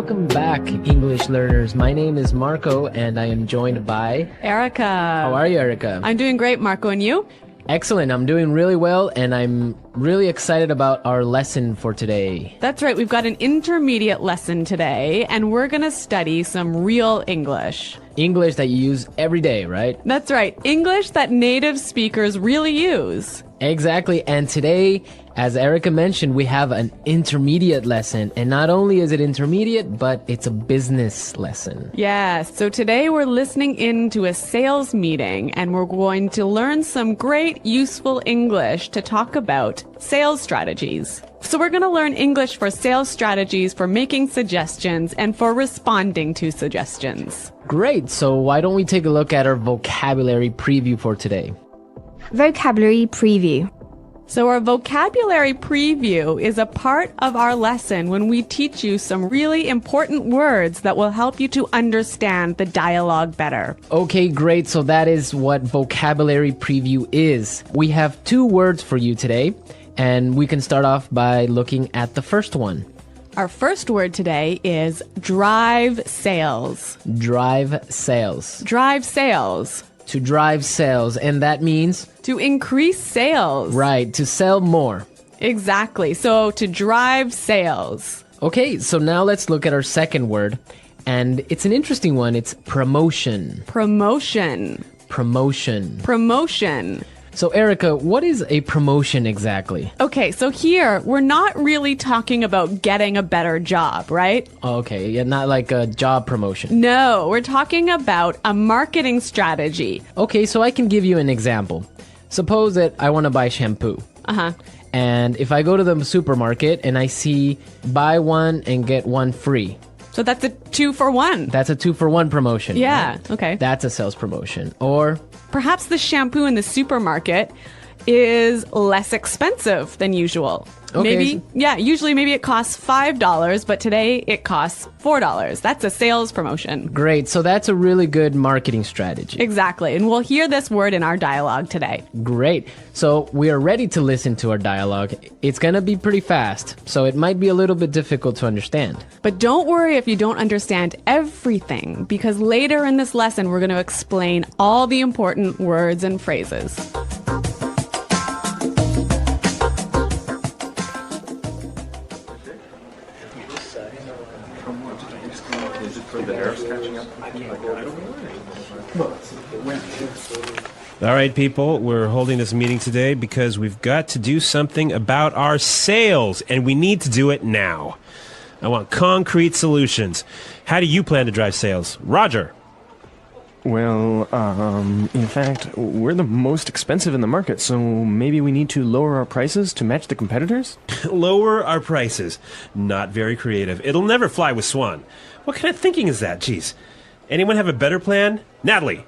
Welcome back, English learners. My name is Marco, and I am joined by Erica. How are you, Erica? I'm doing great, Marco, and you? Excellent. I'm doing really well, and I'm really excited about our lesson for today. That's right. We've got an intermediate lesson today, and we're going to study some real English. English that you use every day, right? That's right. English that native speakers really use. Exactly. And today, as Erica mentioned, we have an intermediate lesson. And not only is it intermediate, but it's a business lesson. Yes. So today we're listening in to a sales meeting, and we're going to learn some great useful English to talk about sales strategies. So we're going to learn English for sales strategies, for making suggestions, and for responding to suggestions. Great. So why don't we take a look at our vocabulary preview for today? Vocabulary preview. So our vocabulary preview is a part of our lesson when we teach you some really important words that will help you to understand the dialogue better. Okay, great. So that is what vocabulary preview is. We have 2 words for you today, and we can start off by looking at the first one. Our first word today is drive sales. Drive sales. Drive sales. To drive sales, and that means? To increase sales. Right, to sell more. Exactly. So to drive sales. Okay, so now let's look at our second word, and it's an interesting one. It's promotion. Promotion. Promotion. Promotion. So Erica, what is a promotion exactly? Okay, so here we're not really talking about getting a better job, right? Okay, yeah, not like a job promotion. No, we're talking about a marketing strategy. Okay, so I can give you an example. Suppose that I want to buy shampoo. Uh-huh. And if I go to the supermarket and I see buy one and get one free. So that's a 2-for-1. That's a 2-for-1 promotion. Yeah, right? okay. That's a sales promotion. Or perhaps the shampoo in the supermarket is less expensive than usual. Okay. Usually maybe it costs $5, but today it costs $4. That's a sales promotion. Great. So that's a really good marketing strategy. Exactly. And we'll hear this word in our dialogue today. Great. So we are ready to listen to our dialogue. It's going to be pretty fast, so it might be a little bit difficult to understand. But don't worry if you don't understand everything, because later in this lesson, we're going to explain all the important words and phrases. All right, people, we're holding this meeting today because we've got to do something about our sales, and we need to do it now. I want concrete solutions. How do you plan to drive sales? Roger. Well, in fact, we're the most expensive in the market, so maybe we need to lower our prices to match the competitors? Lower our prices. Not very creative. It'll never fly with Swan. What kind of thinking is that? Jeez. Anyone have a better plan? Natalie.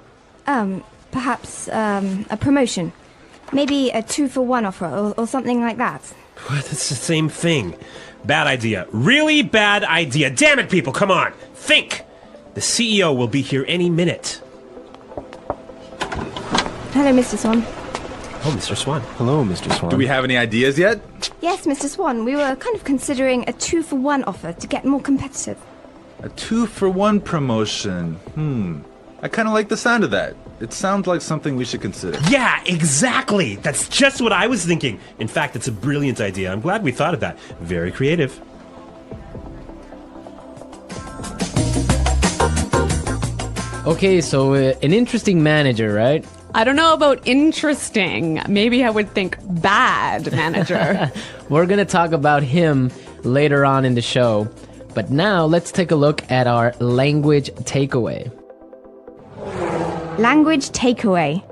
Perhaps a promotion. Maybe a 2-for-1 offer or something like that. What? It's the same thing. Bad idea. Really bad idea. Damn it, people, come on. Think. The CEO will be here any minute. Hello, Mr. Swan. Oh, Mr. Swan. Hello, Mr. Swan. Do we have any ideas yet? Yes, Mr. Swan, we were kind of considering a 2-for-1 offer to get more competitive. A 2-for-1 promotion. I kind of like the sound of that. It sounds like something we should consider. Yeah, exactly. That's just what I was thinking. In fact, it's a brilliant idea. I'm glad we thought of that. Very creative. Okay, so an interesting manager, right? I don't know about interesting. Maybe I would think bad manager. We're going to talk about him later on in the show. But now let's take a look at our language takeaway. Language takeaway.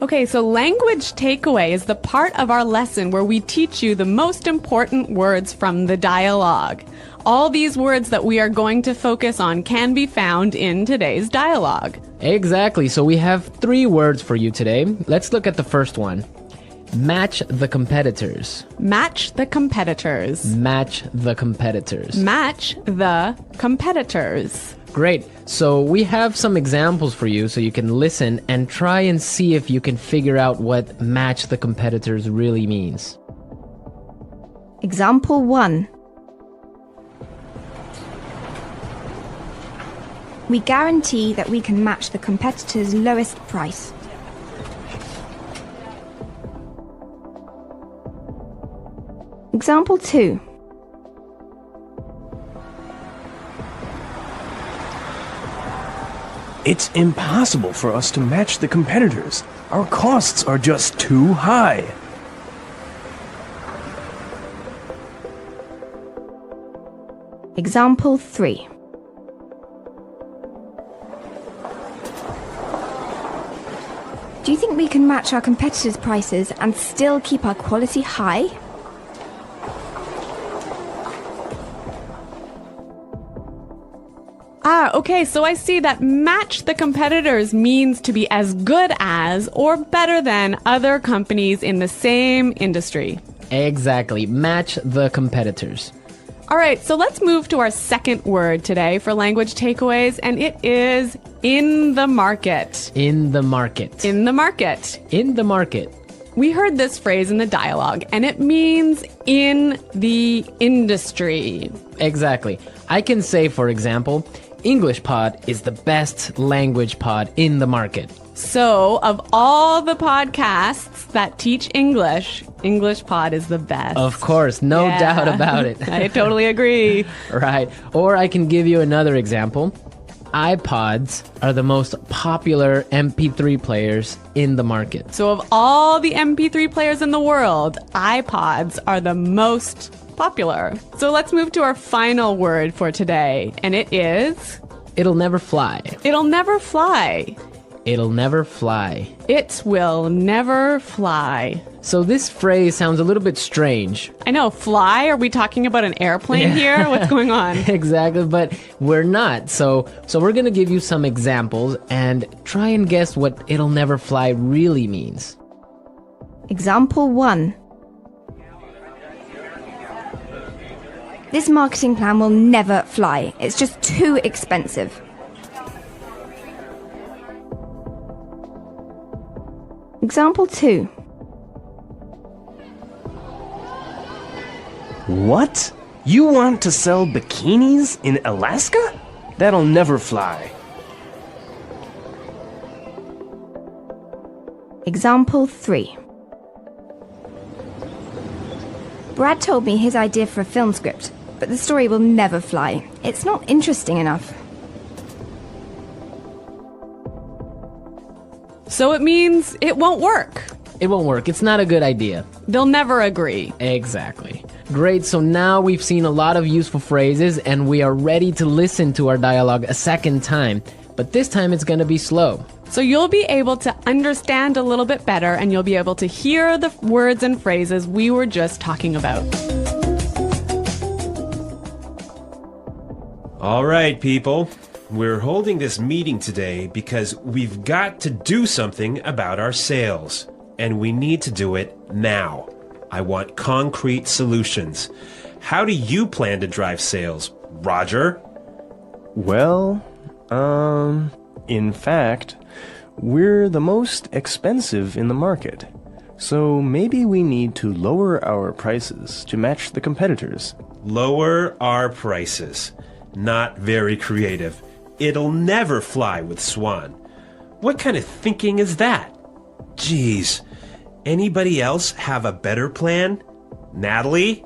Okay, so language takeaway is the part of our lesson where we teach you the most important words from the dialogue. All these words that we are going to focus on can be found in today's dialogue. Exactly. So we have 3 words for you today. Let's look at the first one. Match the competitors. Match the competitors. Match the competitors. Match the competitors. Great. So we have some examples for you so you can listen and try and see if you can figure out what match the competitors really means. Example 1. We guarantee that we can match the competitor's lowest price. Example 2. It's impossible for us to match the competitors. Our costs are just too high. Example 3. Do you think we can match our competitors' prices and still keep our quality high? Okay, so I see that match the competitors means to be as good as or better than other companies in the same industry. Exactly. Match the competitors. All right, so let's move to our second word today for language takeaways, and it is in the market. In the market. In the market. In the market. We heard this phrase in the dialogue, and it means in the industry. Exactly. I can say, for example, English Pod is the best language pod in the market. So, of all the podcasts that teach English, English Pod is the best. Of course, no Yeah. doubt about it. I totally agree. Right. Or I can give you another example. iPods are the most popular MP3 players in the market. So, of all the MP3 players in the world, iPods are the most popular. So, let's move to our final word for today, and it is It'll never fly. it'll never fly. It'll never fly. It will never fly. So this phrase sounds a little bit strange. I know, fly? Are we talking about an airplane here? What's going on? Exactly, but we're not. So we're going to give you some examples and try and guess what it'll never fly really means. Example 1. This marketing plan will never fly. It's just too expensive. Example 2. What? You want to sell bikinis in Alaska? That'll never fly. Example 3. Brad told me his idea for a film script, but the story will never fly. It's not interesting enough. So it means it won't work. It won't work. It's not a good idea. They'll never agree. Exactly. Great, so now we've seen a lot of useful phrases and we are ready to listen to our dialogue a second time. But this time it's going to be slow. So you'll be able to understand a little bit better and you'll be able to hear the words and phrases we were just talking about. All right, people. We're holding this meeting today because we've got to do something about our sales. And we need to do it now. I want concrete solutions. How do you plan to drive sales, Roger? Well, in fact, we're the most expensive in the market. So maybe we need to lower our prices to match the competitors. Lower our prices. Not very creative. It'll never fly with Swan. What kind of thinking is that? Geez. Anybody else have a better plan? Natalie?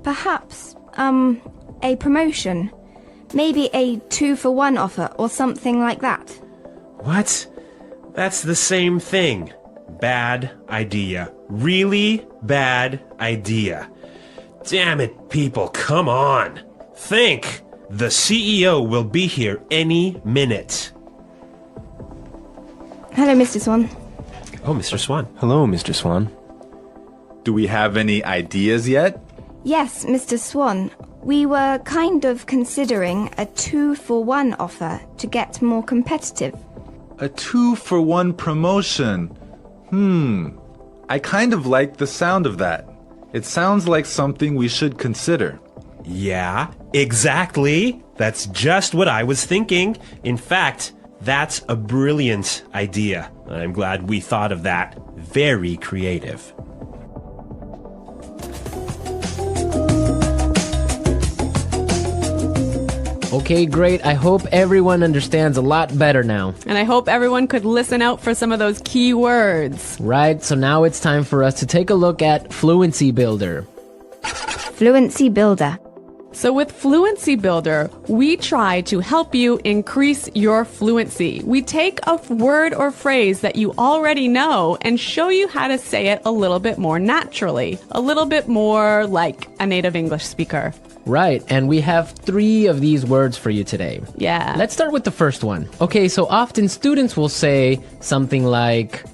Perhaps, a promotion. Maybe a 2-for-1 offer or something like that. What? That's the same thing. Bad idea. Really bad idea. Damn it, people, come on. Think. The CEO will be here any minute. Hello, Mr. Swan. Oh, Mr. Swan. Hello, Mr. Swan. Do we have any ideas yet? Yes, Mr. Swan. We were kind of considering a 2-for-1 offer to get more competitive. A 2-for-1 promotion. I kind of like the sound of that. It sounds like something we should consider. Yeah, exactly. That's just what I was thinking. In fact, that's a brilliant idea. I'm glad we thought of that. Very creative. Okay, great. I hope everyone understands a lot better now. And I hope everyone could listen out for some of those key words. Right, so now it's time for us to take a look at Fluency Builder. Fluency Builder. So with Fluency Builder, we try to help you increase your fluency. We take a word or phrase that you already know and show you how to say it a little bit more naturally, a little bit more like a native English speaker. Right, and we have 3 of these words for you today. Yeah. Let's start with the first one. Okay, so often students will say something like,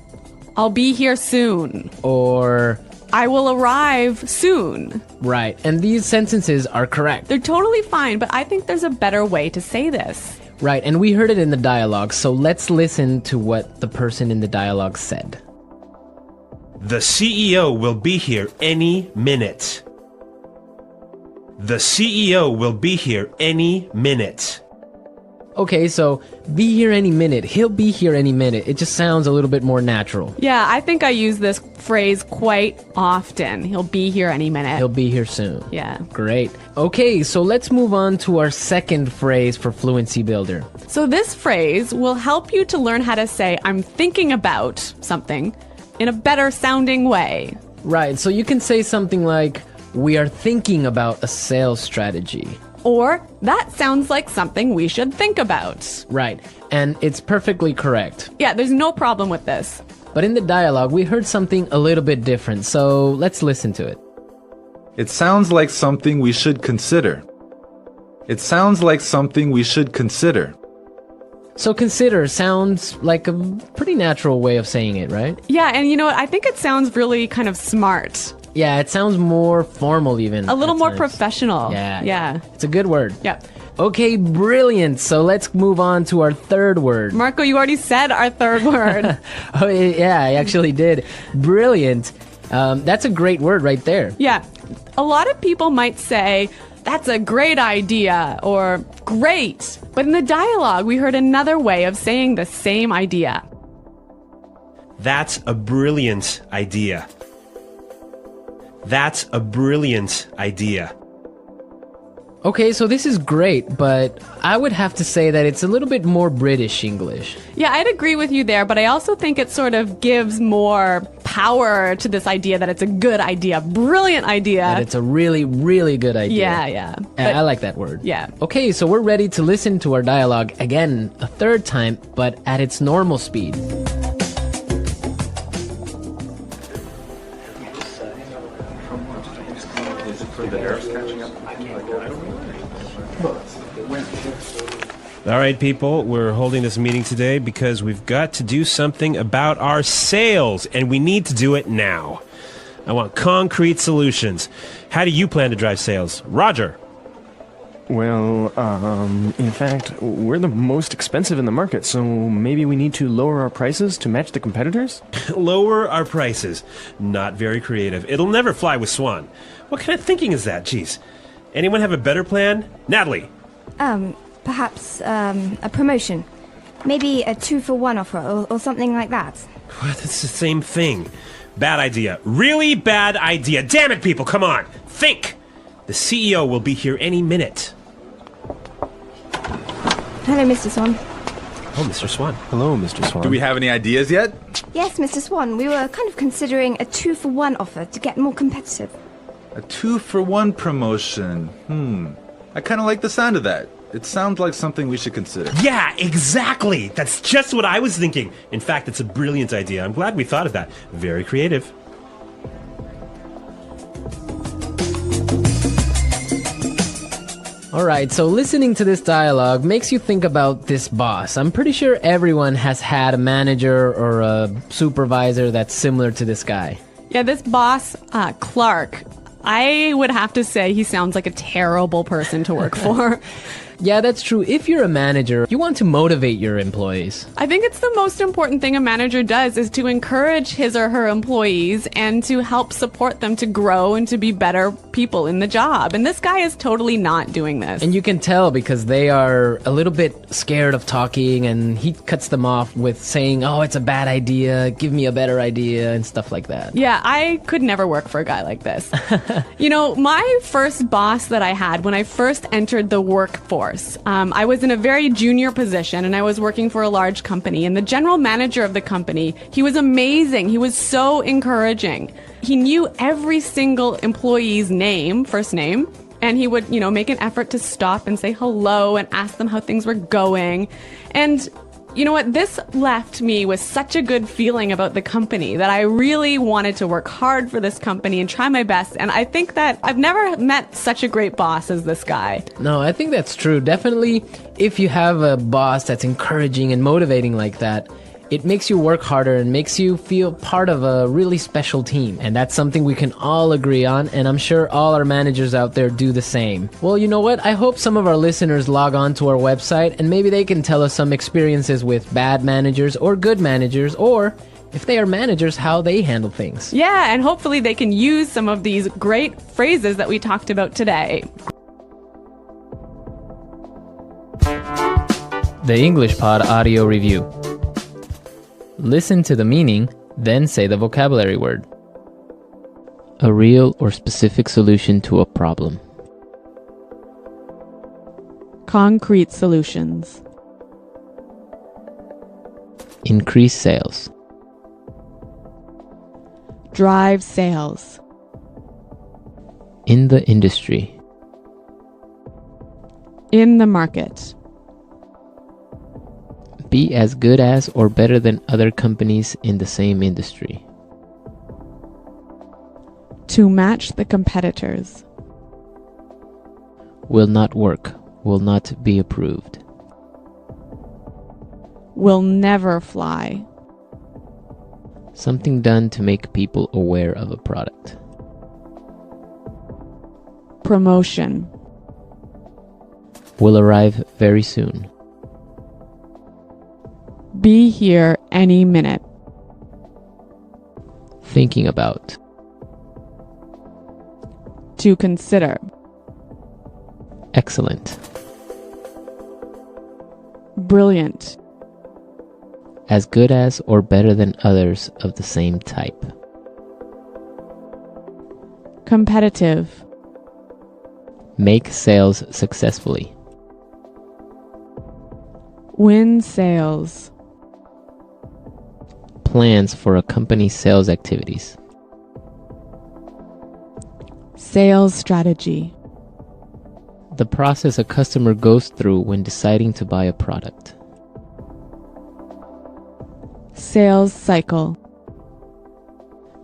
I'll be here soon. or, I will arrive soon. right, and these sentences are correct. They're totally fine, but I think there's a better way to say this. Right, and we heard it in the dialogue, so let's listen to what the person in the dialogue said. The CEO will be here any minute. The CEO will be here any minute. Okay, so be here any minute. He'll be here any minute. It just sounds a little bit more natural. Yeah, I think I use this phrase quite often. He'll be here any minute. He'll be here soon. Yeah. Great. Okay, so let's move on to our second phrase for Fluency Builder. So this phrase will help you to learn how to say, I'm thinking about something in a better sounding way. Right, so you can say something like, we are thinking about a sales strategy. Or, that sounds like something we should think about. Right, and it's perfectly correct. Yeah, there's no problem with this. But in the dialogue, we heard something a little bit different, so let's listen to it. It sounds like something we should consider. It sounds like something we should consider. So consider sounds like a pretty natural way of saying it, right? Yeah, and you know what? I think it sounds really kind of smart. Yeah, it sounds more formal even. A little at more times. professional. Yeah. Yeah. It's a good word. Yeah. Okay, brilliant. So let's move on to our third word. Marco, you already said our third word. Oh, yeah, I actually did. Brilliant. That's a great word right there. Yeah. A lot of people might say, that's a great idea, or great. But in the dialogue, we heard another way of saying the same idea. That's a brilliant idea. That's a brilliant idea. Okay, so this is great, but I would have to say that it's a little bit more British English. Yeah, I'd agree with you there, but I also think it sort of gives more power to this idea that it's a good idea, brilliant idea. That it's a really, really good idea. Yeah. And But- I like that word. Yeah. Okay, so we're ready to listen to our dialogue again a third time, but at its normal speed. All right, people, we're holding this meeting today because we've got to do something about our sales, and we need to do it now. I want concrete solutions. How do you plan to drive sales? Roger. Well, in fact, we're the most expensive in the market, so maybe we need to lower our prices to match the competitors? Lower our prices. Not very creative. It'll never fly with Swan. What kind of thinking is that? Jeez. Anyone have a better plan? Natalie. Perhaps a promotion. Maybe a 2-for-1 offer or something like that. What? It's the same thing. Bad idea. Really bad idea. Damn it, people, come on. Think. The CEO will be here any minute. Hello, Mr. Swan. Oh, Mr. Swan. Hello, Mr. Swan. Do we have any ideas yet? Yes, Mr. Swan, we were kind of considering a 2-for-1 offer to get more competitive. A 2-for-1 promotion. I kind of like the sound of that. It sounds like something we should consider. Yeah, exactly. That's just what I was thinking. In fact, it's a brilliant idea. I'm glad we thought of that. Very creative. All right, so listening to this dialogue makes you think about this boss. I'm pretty sure everyone has had a manager or a supervisor that's similar to this guy. Yeah, this boss, Clark, I would have to say he sounds like a terrible person to work for. Yeah, that's true. If you're a manager, you want to motivate your employees. I think it's the most important thing a manager does is to encourage his or her employees and to help support them to grow and to be better people in the job. And this guy is totally not doing this. And you can tell because they are a little bit scared of talking, and he cuts them off with saying, oh, it's a bad idea, give me a better idea, and stuff like that. Yeah, I could never work for a guy like this. You know, my first boss that I had when I first entered the workforce, course. I was in a very junior position and I was working for a large company, and the general manager of the company, he was amazing. He was so encouraging. He knew every single employee's name, first name, and he would, make an effort to stop and say hello and ask them how things were going. And you know what? This left me with such a good feeling about the company that I really wanted to work hard for this company and try my best. And I think that I've never met such a great boss as this guy. No, I think that's true. Definitely, if you have a boss that's encouraging and motivating like that, it makes you work harder and makes you feel part of a really special team. And that's something we can all agree on, and I'm sure all our managers out there do the same. Well, you know what? I hope some of our listeners log on to our website and maybe they can tell us some experiences with bad managers or good managers, or if they are managers, how they handle things. Yeah, and hopefully they can use some of these great phrases that we talked about today. The English Pod Audio Review. Listen to the meaning, then say the vocabulary word. A real or specific solution to a problem. Concrete solutions. Increase sales. Drive sales. In the industry. In the market. Be as good as or better than other companies in the same industry. To match the competitors. Will not work. Will not be approved. Will never fly. Something done to make people aware of a product. Promotion. Will arrive very soon. Be here any minute. Thinking about. To consider. Excellent. Brilliant. As good as or better than others of the same type. Competitive. Make sales successfully. Win sales. Plans for a company's sales activities. Sales strategy. The process a customer goes through when deciding to buy a product. Sales cycle.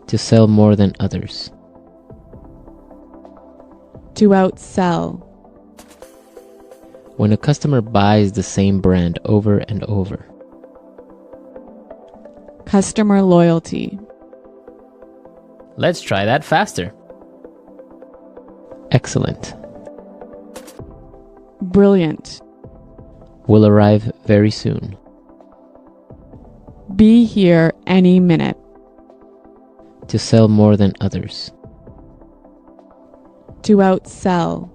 To sell more than others. To outsell. When a customer buys the same brand over and over. Customer loyalty. Let's try that faster. Excellent. Brilliant. Will arrive very soon. Be here any minute. To sell more than others. To outsell.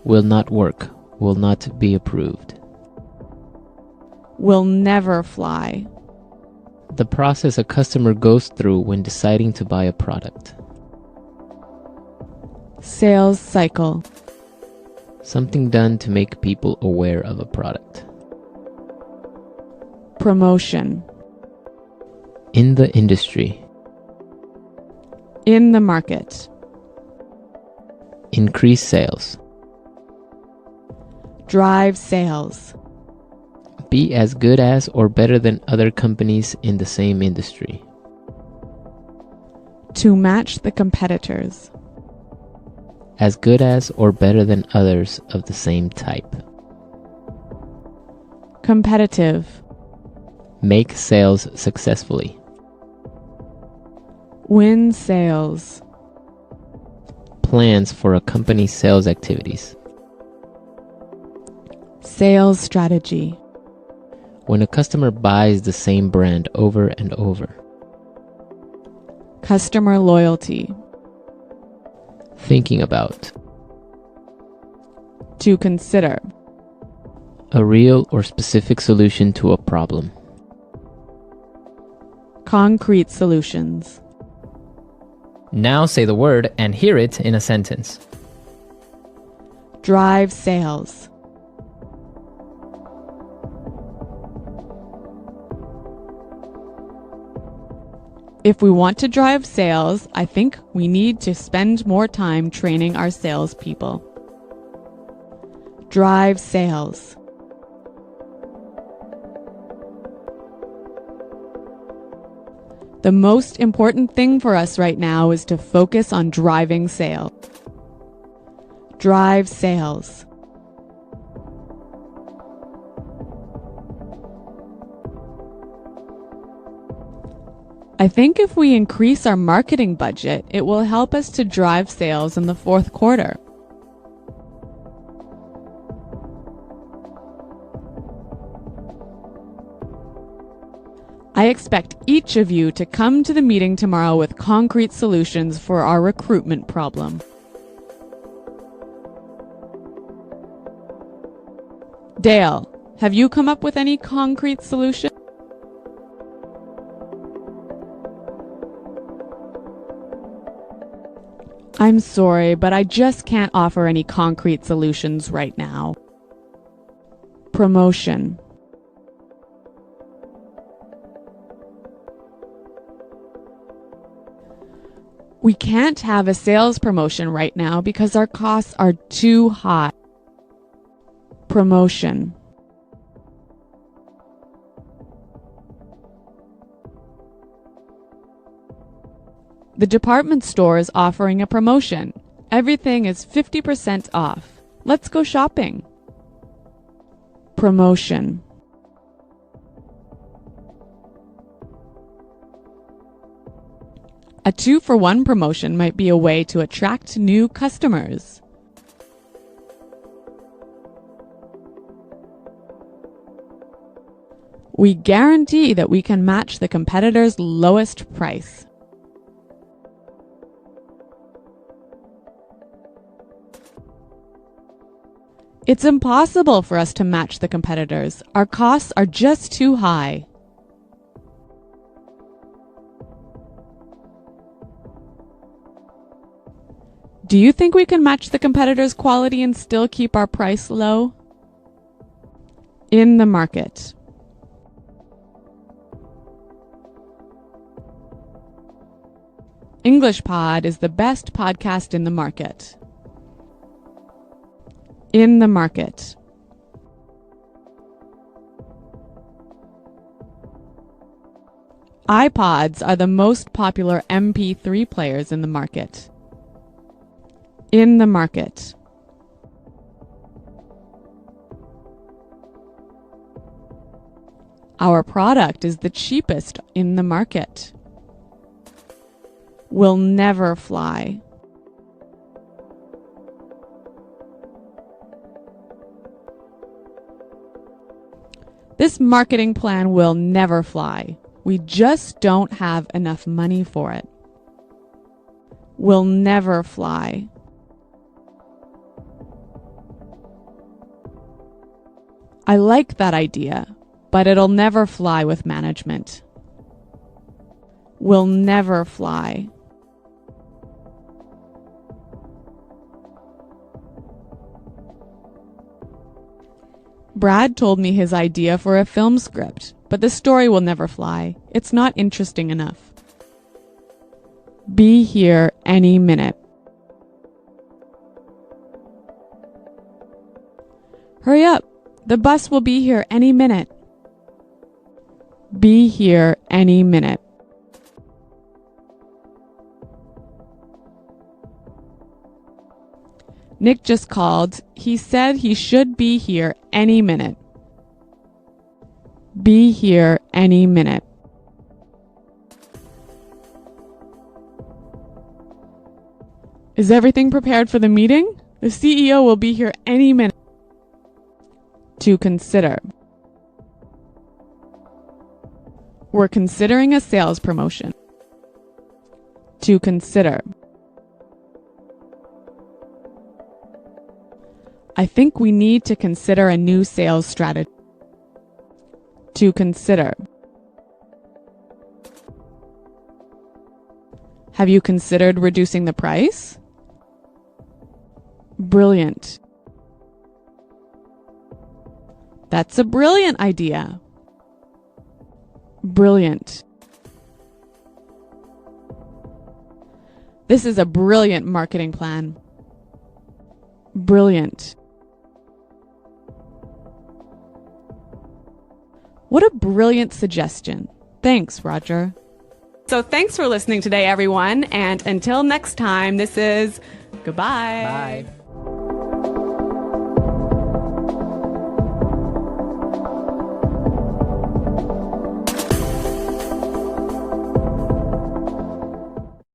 Will not work. Will not be approved. Will never fly. The process a customer goes through when deciding to buy a product. Sales cycle. Something done to make people aware of a product. Promotion. In the industry. In the market. Increase sales. Drive sales. Be as good as or better than other companies in the same industry. To match the competitors. As good as or better than others of the same type. Competitive. Make sales successfully. Win sales. Plans for a company's sales activities. Sales strategy. When a customer buys the same brand over and over. Customer loyalty. Thinking about. To consider. A real or specific solution to a problem. Concrete solutions. Now say the word and hear it in a sentence. Drive sales. If we want to drive sales, I think we need to spend more time training our salespeople. Drive sales. The most important thing for us right now is to focus on driving sales. Drive sales. I think if we increase our marketing budget, it will help us to drive sales in the fourth quarter. I expect each of you to come to the meeting tomorrow with concrete solutions for our recruitment problem. Dale, have you come up with any concrete solution? I'm sorry, but I just can't offer any concrete solutions right now. Promotion. We can't have a sales promotion right now because our costs are too high. Promotion. The department store is offering a promotion. Everything is 50% off. Let's go shopping. Promotion. A 2-for-1 promotion might be a way to attract new customers. We guarantee that we can match the competitor's lowest price. It's impossible for us to match the competitors. Our costs are just too high. Do you think we can match the competitors' quality and still keep our price low? In the market. English Pod is the best podcast in the market. In the market. iPods are the most popular MP3 players in the market. In the market. Our product is the cheapest in the market. Will never fly. This marketing plan will never fly. We just don't have enough money for it. Will never fly. I like that idea, but it'll never fly with management. Will never fly. Brad told me his idea for a film script, but the story will never fly. It's not interesting enough. Be here any minute. Hurry up! The bus will be here any minute. Be here any minute. Nick just called. He said he should be here any minute. Be here any minute. Is everything prepared for the meeting? The CEO will be here any minute. To consider. We're considering a sales promotion. To consider. I think we need to consider a new sales strategy. To consider. Have you considered reducing the price? Brilliant. That's a brilliant idea. Brilliant. This is a brilliant marketing plan. Brilliant. What a brilliant suggestion. Thanks, Roger. So thanks for listening today, everyone. And until next time, this is goodbye. Bye.